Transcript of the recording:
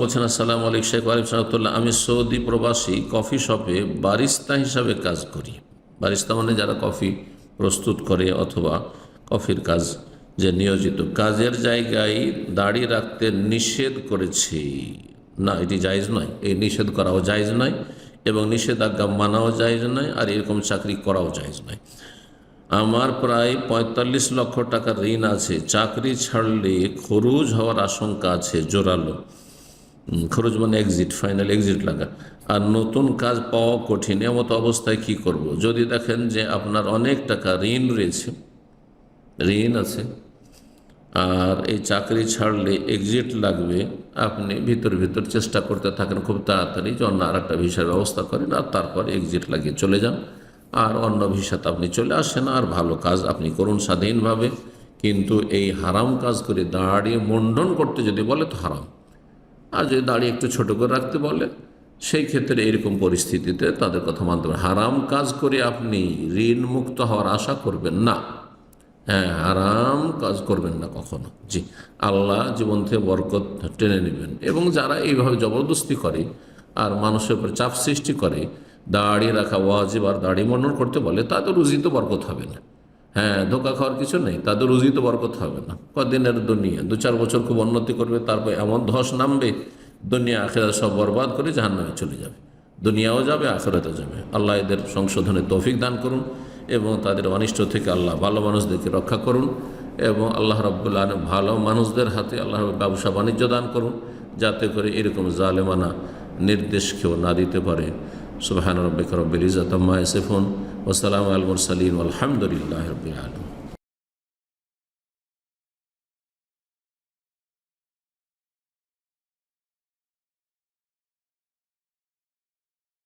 বলছেন, আসসালামু আলাইকুম শেখ ওয়ালিকুম সালামতুল্লাহ। আমি সৌদি প্রবাসী, কফি শপে বারিস্তা হিসাবে কাজ করি। বারিস্তা মানে যারা কফি প্রস্তুত করে অথবা কফির কাজ যে নিয়োজিত, কাজের জায়গায় দাড়ি রাখতে নিষেধ করেছি। না, এটি জায়েজ নয়। এই নিষেধ করাও জায়েজ নয় এবং নিষেধাজ্ঞা মানাও জায়েজ নয়, আর এরকম চাকরি করাও জায়েজ নয়। আমার প্রায় ৪৫ লক্ষ টাকার ঋণ আছে। চাকরি ছাড়লে খরচ হওয়ার আশঙ্কা আছে জোরালো। খরচ মানে এক্সিট, ফাইনাল এক্সিট লাগা। আর নতুন কাজ পাওয়া কঠিন। এমত অবস্থায় কি করব? যদি দেখেন যে আপনার অনেক টাকা ঋণ রয়েছে, ঋণ আছে, আর এই চাকরি ছাড়লে এক্সিট লাগবে, আপনি ভিতর ভিতর চেষ্টা করতে থাকেন খুব তাড়াতাড়ি যে অন্য আর একটা ভিসার ব্যবস্থা করেন, আর তারপর এক্সিট লাগিয়ে চলে যান, আর অন্য ভিসাতে আপনি চলে আসেন, আর ভালো কাজ আপনি করুন স্বাধীনভাবে। কিন্তু এই হারাম কাজ করে দাড়ি মুন্ডন করতে যদি বলে তো হারাম, আর যদি দাড়ি একটু ছোট করে রাখতে বলে সেই ক্ষেত্রে এরকম পরিস্থিতিতে তাদের কথা মানতে হবে। হারাম কাজ করে আপনি ঋণ মুক্ত হওয়ার আশা করবেন না। হ্যাঁ, হারাম কাজ করবেন না কখনো। জি, আল্লাহ জীবন থেকে বরকত টেনে নেবেন। এবং যারা এইভাবে জবরদস্তি করে আর মানুষের উপর চাপ সৃষ্টি করে, দাড়ি রাখা ওয়াজিব আর দাড়ি মন্ডন করতে বলে, তাদের রুজিতে বরকত হবে না। হ্যাঁ, ধোকা খাওয়ার কিছু নেই, তাদের রুজিতে বরকত হবে না। কদিনের দুনিয়া, 2-4 বছর খুব উন্নতি করবে, তারপর এমন ধস নামবে, দুনিয়া আখেরাত সব বরবাদ করে জাহান্নামে চলে যাবে। দুনিয়াও যাবে, আখেরাতেও যাবে। আল্লাহ এদের সংশোধনে তৌফিক দান করুন এবং তাদের অনিষ্ট থেকে আল্লাহ ভালো মানুষদেরকে রক্ষা করুন, এবং আল্লাহ রাব্বুল আলামিন ভালো মানুষদের হাতে আল্লাহ ব্যবসা বাণিজ্য দান করুন, যাতে করে এরকম জালেমানা নির্দেশ কেউ না দিতে পারে। সুবহান রাব্বিকা রব্বিল ইজ্জাতি আম্মা ইয়াসিফুন ওয়া সালামুন আলাল মুরসালিন ওয়ালহামদুলিল্লাহি রাব্বিল আলামিন।